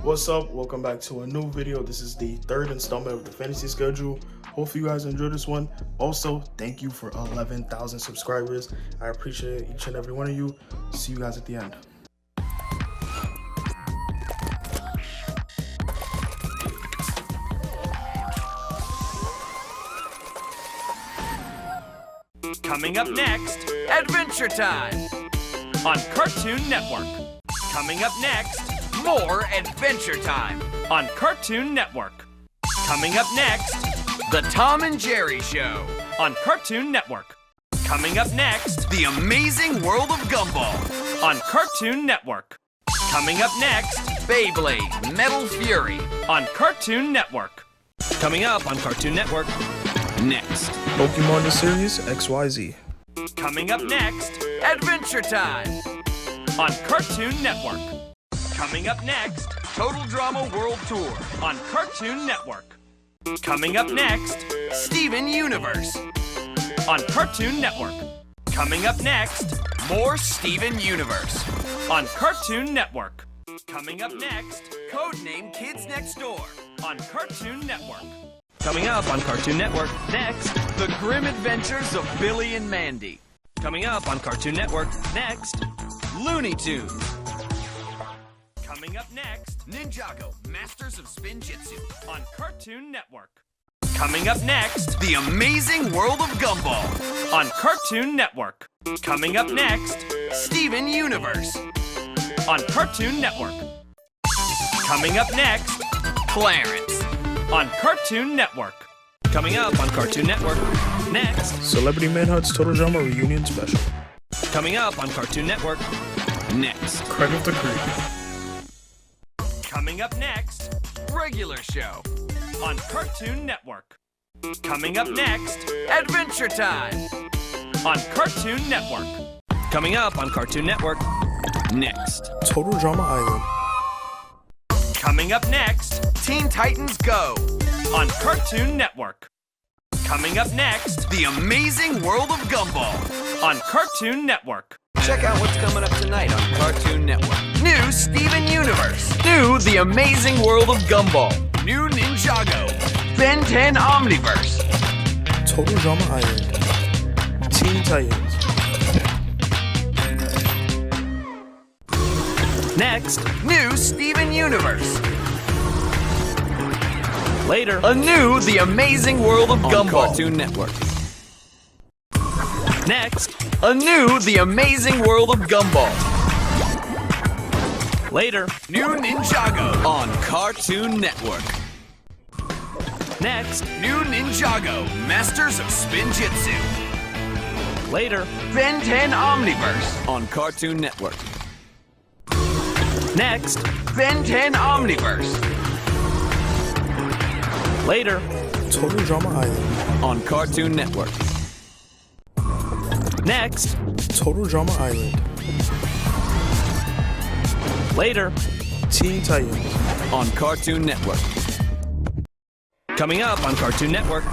What's up? Welcome back to a new video. This is the third installment of the fantasy schedule. Hopefully you guys enjoyed this one. Also, thank you for 11,000 subscribers. I appreciate each and every one of you. See you guys at the end. Coming up next, Adventure Time on Cartoon Network. Coming up next, more Adventure Time on Cartoon Network. Coming up next, The Tom and Jerry Show on Cartoon Network. Coming up next, The Amazing World of Gumball on Cartoon Network. Coming up next, Beyblade Metal Fury on Cartoon Network. Coming up on Cartoon Network, next, Pokemon the series XYZ. coming up next, Adventure Time on Cartoon Network. Coming up next, Total Drama World Tour on Cartoon Network. Coming up next, Steven Universe on Cartoon Network. Coming up next, more Steven Universe on Cartoon Network. Coming up next, Codename Kids Next Door on Cartoon Network. Coming up on Cartoon Network, next, The Grim Adventures of Billy and Mandy. Coming up on Cartoon Network, next, Looney Tunes. Coming up next, Ninjago, Masters of Spinjitzu on Cartoon Network. Coming up next, The Amazing World of Gumball on Cartoon Network. Coming up next, Steven Universe on Cartoon Network. Coming up next, Clarence on Cartoon Network. Coming up on Cartoon Network, next, Celebrity Manhunt's Total Drama Reunion Special. coming up on Cartoon Network, next, Craig of the Creek. coming up next, Regular Show on Cartoon Network. Coming up next, Adventure Time on Cartoon Network. Coming up on Cartoon Network, next, Total Drama Island. coming up next, Teen Titans Go on Cartoon Network. Coming up next, The Amazing World of Gumball on Cartoon Network. Check out what's coming up tonight on Cartoon Network. New Steven Universe. New The Amazing World of Gumball. New Ninjago. Ben 10 Omniverse. Total Drama Island. Teen Titans. Next, new Steven Universe. Later, a new The Amazing World of Gumball. Cartoon Network. Next, a new The Amazing World of Gumball. Later, new Ninjago on Cartoon Network. Next, new Ninjago, Masters of Spinjitzu. Later, Ben 10 Omniverse on Cartoon Network. Next, Ben 10 Omniverse. Later, Total Drama Island. on Cartoon Network. Next, Total Drama Island. later, Teen Titans. on Cartoon Network. Coming up on Cartoon Network.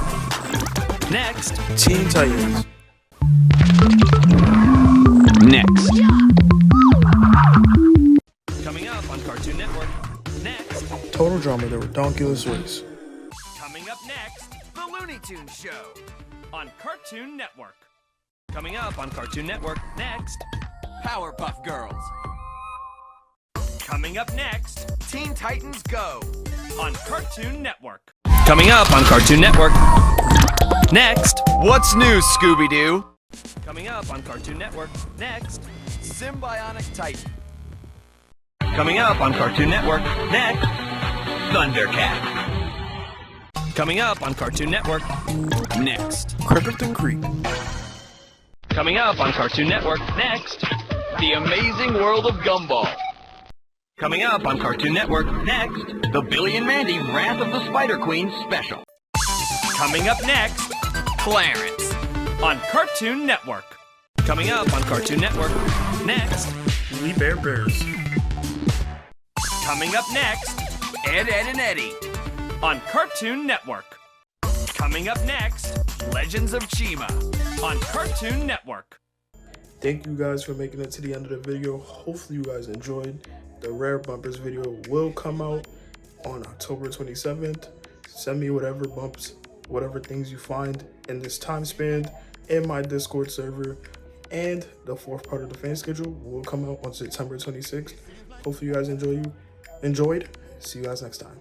Next, Teen Titans. next. Coming up on Cartoon Network. Next. Total Drama, the Redonkulous Race. Coming up next, The Looney Tunes Show on Cartoon Network. Coming up on Cartoon Network, next, Powerpuff Girls. Coming up next, Teen Titans Go on Cartoon Network. Coming up on Cartoon Network, next, What's New, Scooby-Doo? Coming up on Cartoon Network, next, Symbionic Titan. Coming up on Cartoon Network, next, Thundercat. Coming up on Cartoon Network, next. Craig of the Creek. Coming up on Cartoon Network, next. The Amazing World of Gumball. Coming up on Cartoon Network, next. The Billy and Mandy Wrath of the Spider Queen special. Coming up next, Clarence on Cartoon Network. Coming up on Cartoon Network, next. We Bear Bears. Coming up next, Ed, Edd and Eddy on Cartoon Network. Coming up next, Legends of Chima on Cartoon Network. Thank you guys for making it to the end of the video. Hopefully you guys enjoyed. The rare bumpers video will come out on October 27th. Send me whatever bumps, whatever things you find in this time span in my Discord server. And the fourth part of the fan schedule will come out on September 26th. Hopefully you guys enjoyed. See you guys next time.